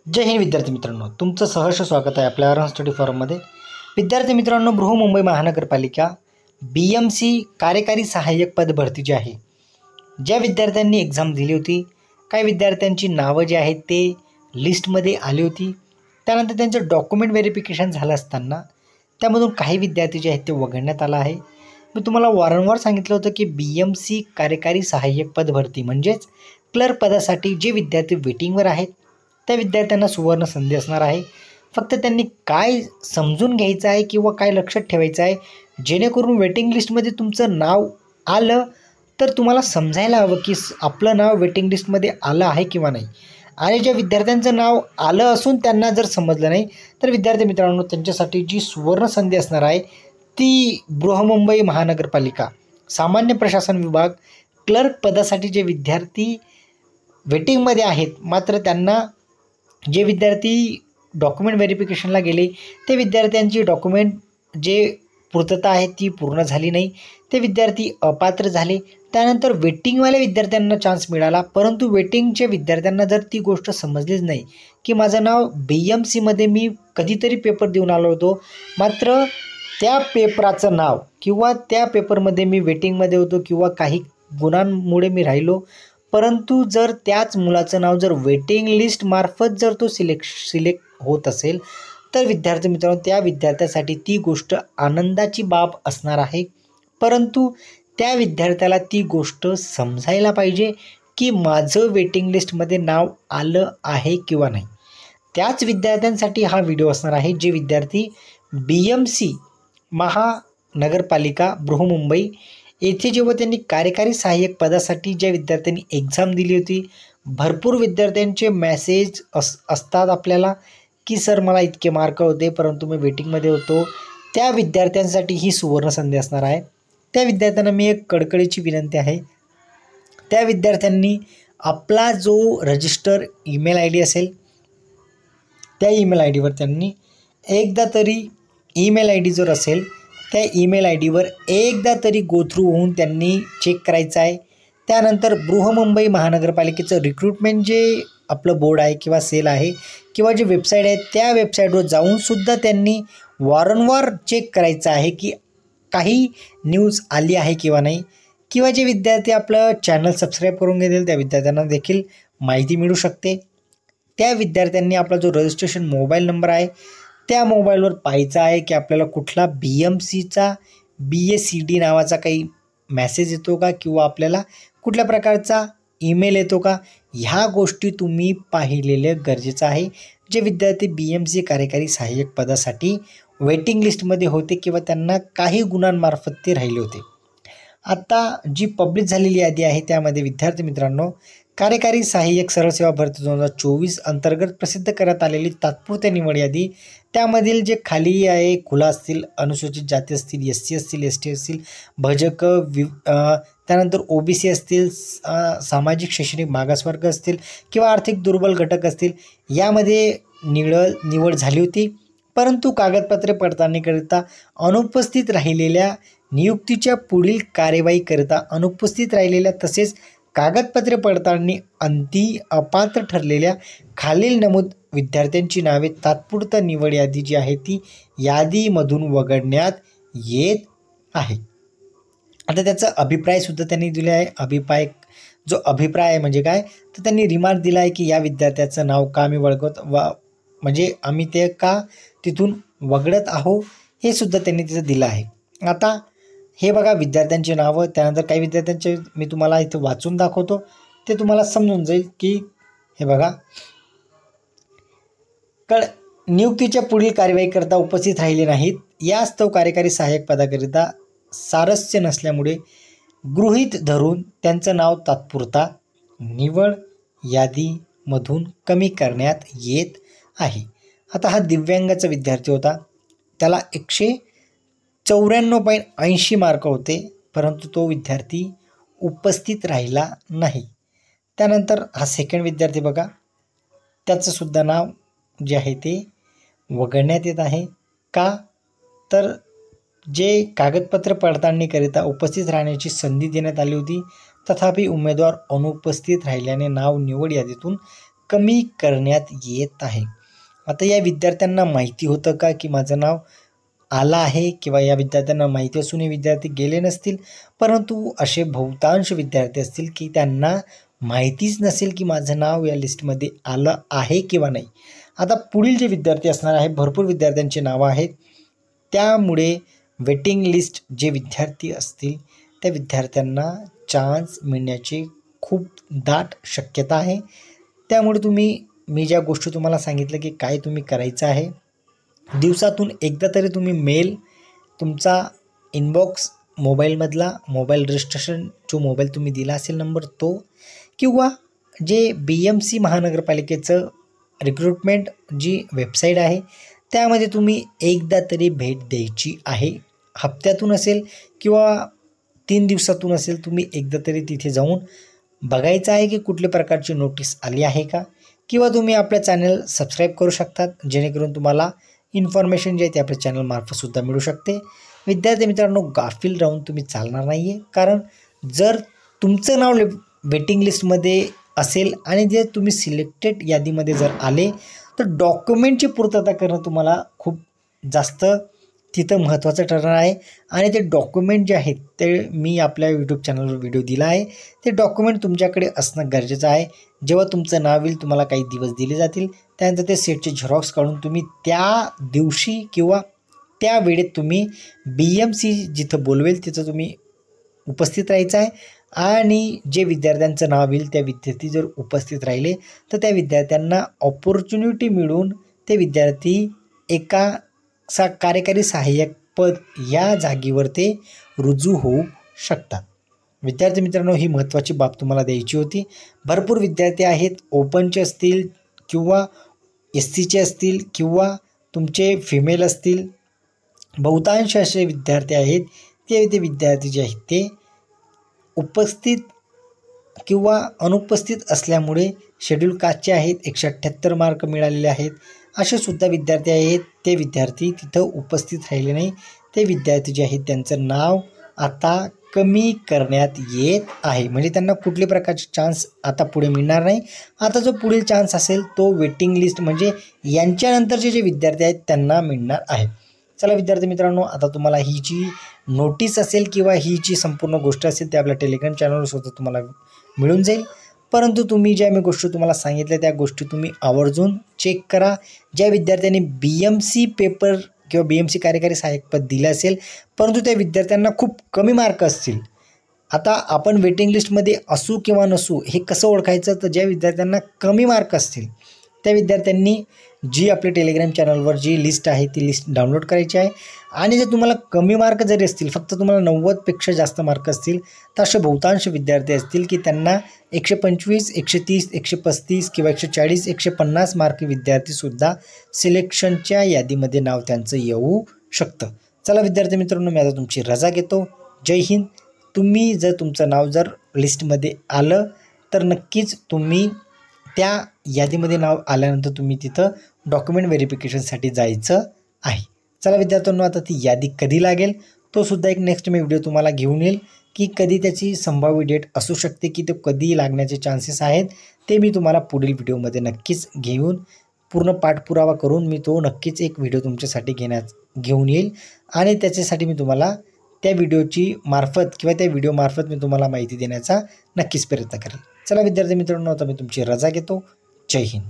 जय हिंद विद्यार्थी मित्रांनो, तुमचं सहर्ष स्वागत आहे आपल्या रन स्टडी फॉरममध्ये। विद्यार्थी मित्रांनो, बृहमुंबई महानगरपालिका BMC कार्यकारी सहाय्यक पद भरती जी आहे, ज्या विद्यार्थ्यांनी एक्झाम दिली होती, काही विद्यार्थ्यांची नावं जी आहेत ते लिस्टमध्ये आली होती। त्यानंतर त्यांचं डॉक्युमेंट व्हेरिफिकेशन झालं असताना त्यामधून काही विद्यार्थी जे आहेत ते वगळण्यात आला आहे। मी तुम्हाला वारंवार सांगितलं होतं की BMC कार्यकारी सहाय्यक पद भरती म्हणजेच क्लर्क पदासाठी जे विद्यार्थी वेटिंगवर आहेत त्या विद्यार्थ्यांना सुवर्ण संधी असणार आहे। फक्त त्यांनी काय समजून घ्यायचं आहे किंवा काय लक्षात ठेवायचं आहे, जेणेकरून वेटिंग लिस्टमध्ये तुमचं नाव आलं तर तुम्हाला समजायला हवं की आपलं नाव वेटिंग लिस्टमध्ये आलं आहे किंवा नाही। आणि ज्या विद्यार्थ्यांचं नाव आलं असून त्यांना जर समजलं नाही तर विद्यार्थी मित्रांनो, त्यांच्यासाठी जी सुवर्ण संधी असणार आहे ती बृहमुंबई महानगरपालिका सामान्य प्रशासन विभाग क्लर्क पदासाठी जे विद्यार्थी वेटिंगमध्ये आहेत, मात्र त्यांना जे विद्यार्थी डॉक्युमेंट व्हेरिफिकेशनला गेले ते विद्यार्थ्यांची डॉक्युमेंट जे पूर्तता आहे ती पूर्ण झाली नाही, ते विद्यार्थी अपात्र झाले। त्यानंतर वेटिंगवाल्या विद्यार्थ्यांना चान्स मिळाला, परंतु वेटिंगच्या विद्यार्थ्यांना जर ती गोष्ट समजलीच नाही की माझं नाव BMCमध्ये मी कधीतरी पेपर देऊन आलो होतो, मात्र त्या पेपराचं नाव किंवा त्या पेपरमध्ये मी वेटिंगमध्ये होतो किंवा काही गुणांमुळे मी राहिलो, परंतु जर त्याच मुलाचं नाव जर वेटिंग लिस्टमार्फत जर तो सिलेक्ट होत असेल तर विद्यार्थी मित्रांनो, त्या विद्यार्थ्यासाठी ती गोष्ट आनंदाची बाब असणार आहे। परंतु त्या विद्यार्थ्याला ती गोष्ट समजायला पाहिजे की माझं वेटिंग लिस्टमध्ये नाव आलं आहे किंवा नाही। त्याच विद्यार्थ्यांसाठी हा व्हिडिओ असणार आहे जे विद्यार्थी BMC महानगरपालिका बृहमुंबई येथे जेव्हा त्यांनी कार्यकारी सहाय्यक पदासाठी ज्या विद्यार्थ्यांनी एक्झाम दिली होती, भरपूर विद्यार्थ्यांचे मेसेज असतात आपल्याला की सर मला इतके मार्क होते परंतु मी वेटिंगमध्ये होतो, त्या विद्यार्थ्यांसाठी ही सुवर्ण संधी असणार आहे। त्या विद्यार्थ्यांना मी एक कळकळीची विनंती आहे, त्या विद्यार्थ्यांनी आपला जो रजिस्टर ईमेल ID असेल त्या ईमेल IDवर त्यांनी एकदा तरी ईमेल ID जर असेल त्या ईमेल IDवर एकदा तरी गो थ्रू होऊन त्यांनी चेक करायचं आहे। त्यानंतर बृहमुंबई महानगरपालिकेचं रिक्रुटमेंट जे आपलं बोर्ड आहे किंवा सेल आहे किंवा जे वेबसाईट आहे त्या वेबसाईटवर जाऊनसुद्धा त्यांनी वारंवार चेक करायचं आहे की काही न्यूज आली आहे किंवा नाही, किंवा जे विद्यार्थी आपलं चॅनल सबस्क्राईब करून घेतील त्या विद्यार्थ्यांना देखील माहिती मिळू शकते। त्या विद्यार्थ्यांनी आपला जो रजिस्ट्रेशन मोबाईल नंबर आहे त्या मोबाईलवर पाहायचा आहे की आपल्याला कुठला BMCचा BACD नावाचा काही मेसेज येतो का किंवा आपल्याला कुठल्या प्रकारचा ईमेल येतो का, ह्या गोष्टी तुम्ही पाहिलेले गरजेचं आहे। जे विद्यार्थी BMC कार्यकारी सहाय्यक पदासाठी वेटिंग लिस्टमध्ये होते किंवा त्यांना काही गुणांमार्फत ते राहिले होते, आता जी पब्लिश झालेली यादी आहे त्यामध्ये विद्यार्थी मित्रांनो, कार्यकारी सहाय्यक सरळ सेवा भरती 2024 अंतर्गत प्रसिद्ध करण्यात आलेली तात्पुरत्या निवड यादी, त्यामधील जे खाली आहे खुला असतील, अनुसूचित जाती असतील, SC असतील, ST असतील, भजक त्यानंतर OBC असतील, सामाजिक शैक्षणिक मागासवर्ग असतील किंवा आर्थिक दुर्बल घटक असतील, यामध्ये निवड झाली होती। परंतु कागदपत्रे पडताळणीकरिता अनुपस्थित राहिलेल्या, नियुक्तीच्या पुढील कार्यवाहीकरिता अनुपस्थित राहिलेल्या तसेच कागदपत्रे पडताळणी अंती अपात्र ठरलेल्या खालील नमूद विद्यार्थ्यांची नावे तात्पुरता निवड यादी जी आहे ती यादीमधून वगळण्यात येत आहे। आता त्याचा अभिप्रायसुद्धा त्यांनी दिले आहे। जो अभिप्राय आहे म्हणजे काय, तर त्यांनी रिमार्क दिला आहे की या विद्यार्थ्याचं नाव का मी म्हणजे आम्ही ते का तिथून वगळत आहो हे सुद्धा त्यांनी तिथं दिलं आहे। आता हे बघा विद्यार्थ्यांची नावं, त्यानंतर काही विद्यार्थ्यांचे मी तुम्हाला इथं वाचून दाखवतो, ते तुम्हाला समजून जाईल की हे बघा, नियुक्तीच्या पुढील कार्यवाहीकरिता उपस्थित राहिले नाहीत, यास्तव कार्यकारी सहाय्यक पदाकरिता सारस्य नसल्यामुळे गृहीत धरून त्यांचं नाव तात्पुरता निवड यादीमधून कमी करण्यात येत आहे। आता हा दिव्यांगाचा विद्यार्थी होता, त्याला 194.80 मार्क होते, परंतु तो विद्यार्थी उपस्थित राहिला नाही। त्यानंतर हा सेकंड विद्यार्थी बघा, त्याचंसुद्धा नाव जे आहे ते वगळण्यात येत आहे। का तर जे कागदपत्र पडताळणीकरिता उपस्थित राहण्याची संधी देण्यात आली होती, तथापि उमेदवार अनुपस्थित राहिल्याने नाव निवड यादीतून कमी करण्यात येत आहे. आता या विद्यार्थ्यांना माहिती होतं का की माझं नाव आलं आहे, किंवा या विद्यार्थ्यांना माहिती असूनही विद्यार्थी गेले नसतील, परंतु असे बहुतांश विद्यार्थी असतील की त्यांना माहितीच नसेल की माझं नाव या लिस्टमध्ये आलं आहे किंवा नाही. आता पुढील जे विद्यार्थी असणार आहे, भरपूर विद्यार्थ्यांची नावं आहेत, त्यामुळे वेटिंग लिस्ट जे विद्यार्थी असतील त्या विद्यार्थ्यांना चान्स मिळण्याची खूप दाट शक्यता आहे. त्यामुळे मी ज्या गोष्टी तुम्हाला सांगितलं की काय तुम्ही करायचं आहे, दिवसातून एकदा तरी तुम्ही मेल, तुमचा इनबॉक्स मोबाईलमधला मोबाईल रजिस्ट्रेशन जो मोबाईल तुम्ही दिला असेल नंबर तो, किंवा जे BMC महानगरपालिकेचं रिक्रुटमेंट जी वेबसाईट आहे त्यामध्ये तुम्ही एकदा तरी भेट द्यायची आहे. हप्त्यातून असेल किंवा 3 दिवसातून असेल, तुम्ही एकदा तरी तिथे जाऊन बघायचं आहे की कुठल्या प्रकारची नोटीस आली आहे का, किंवा तुम्ही आपल्या चॅनल सबस्क्राईब करू शकतात जेणेकरून तुम्हाला इन्फॉर्मेशन जे आहे ते आपल्या चॅनलमार्फतसुद्धा मिळू शकते. विद्यार्थी मित्रांनो, गाफील राहून तुम्ही चालणार नाही आहे, कारण जर तुमचं नाव वेटिंग लिस्टमध्ये असेल आणि जे तुम्ही सिलेक्टेड यादीमध्ये जर आले तर डॉक्युमेंटची पूर्तता करणं तुम्हाला खूप जास्त तिथं महत्त्वाचं ठरणार आहे. आणि ते डॉक्युमेंट जे आहेत ते मी आपल्या यूट्यूब चॅनलवर व्हिडिओ दिला आहे, ते डॉक्युमेंट तुमच्याकडे असणं गरजेचं आहे. जेव्हा तुमचं नाव येईल, तुम्हाला काही दिवस दिले जातील, त्यानंतर ते सेटचे झेरॉक्स काढून तुम्ही त्या दिवशी किंवा त्या वेळेत तुम्ही BMC जिथं बोलवेल तिथं तुम्ही उपस्थित राहायचं आहे. आणि जे विद्यार्थ्यांचं नाव येईल त्या विद्यार्थी जर उपस्थित राहिले तर त्या विद्यार्थ्यांना ऑपॉर्च्युनिटी मिळून ते विद्यार्थी एका कार्यकारी सहाय्यक पद या जागेवर ते रुजू होऊ शकतात. विद्यार्थी मित्रांनो, ही महत्त्वाची बाब तुम्हाला द्यायची होती. भरपूर विद्यार्थी आहेत, ओपनचे असतील किंवा SCचे असतील किंवा तुमचे फिमेल असतील, बहुतांश असे विद्यार्थी आहेत ते विद्यार्थी जे आहेत ते उपस्थित किंवा अनुपस्थित असल्यामुळे शेड्यूल कास्टचे आहेत, 178 मार्क मिळालेले आहेत, असे सुद्धा विद्यार्थी आहेत, ते विद्यार्थी तिथं उपस्थित राहिले नाही. ते विद्यार्थी जे आहेत त्यांचं नाव आता कमी करण्यात येत आहे, म्हणजे त्यांना कुठल्या प्रकारचे चान्स आता पुढे मिळणार नाही. आता जो पुढील चान्स असेल तो वेटिंग लिस्ट म्हणजे यांच्यानंतरचे जे विद्यार्थी आहेत त्यांना मिळणार आहे. चला विद्यार्थी मित्रांनो, आता तुम्हाला ही जी नोटीस असेल किंवा ही जी संपूर्ण गोष्ट असेल ते आपल्या टेलिग्राम चॅनलवर सुद्धा तुम्हाला मिळून जाईल. परंतु तुम्ही ज्या मी गोष्टी तुम्हाला सांगितल्या त्या गोष्टी तुम्ही आवर्जून चेक करा. ज्या विद्यार्थ्यांनी BMC पेपर किंवा BMC कार्यकारी सहाय्यक पद दिलं असेल परंतु त्या विद्यार्थ्यांना खूप कमी मार्क असतील, आता आपण वेटिंग लिस्टमध्ये असू किंवा नसू हे कसं ओळखायचं, तर ज्या विद्यार्थ्यांना कमी मार्क असतील त्या विद्यार्थ्यांनी जी आपल्या टेलिग्राम चॅनलवर जी लिस्ट आहे ती लिस्ट डाउनलोड करायची आहे. आणि जर तुम्हाला कमी मार्क जरी असतील, फक्त तुम्हाला 90पेक्षा जास्त मार्क असतील, तर असे बहुतांश विद्यार्थी असतील की त्यांना 125, 130, 135 किंवा 140, 150 मार्क विद्यार्थीसुद्धा सिलेक्शनच्या यादीमध्ये नाव त्यांचं येऊ शकतं. चला विद्यार्थी मित्रांनो, मी आता तुमची रजा घेतो. जय हिंद. तुम्ही जर तुमचं नाव जर लिस्टमध्ये आलं तर नक्कीच तुम्ही त्या यादीमध्ये नाव आल्यानंतर तुम्ही तिथं डॉक्युमेंट व्हेरिफिकेशनसाठी जायचं आहे. चला विद्यार्थ्यांनो, आता ती यादी कधी लागेल तो सुद्धा एक नेक्स्ट मी व्हिडिओ तुम्हाला घेऊन येईल की कधी त्याची संभाव्य डेट असू शकते, की ते कधी लागण्याचे चान्सेस आहेत, ते मी तुम्हाला पुढील व्हिडिओमध्ये नक्कीच घेऊन पूर्ण पाठपुरावा करून मी तो नक्कीच एक व्हिडिओ तुमच्यासाठी घेऊन येईल. आणि त्याच्यासाठी मी तुम्हाला त्या व्हिडिओची मार्फत किंवा त्या व्हिडिओ मार्फत मी तुम्हाला माहिती देण्याचा नक्कीच प्रयत्न करेल. चला विद्यार्थी मित्रांनो, आता मी तुमची रजा घेतो. जय हिंद.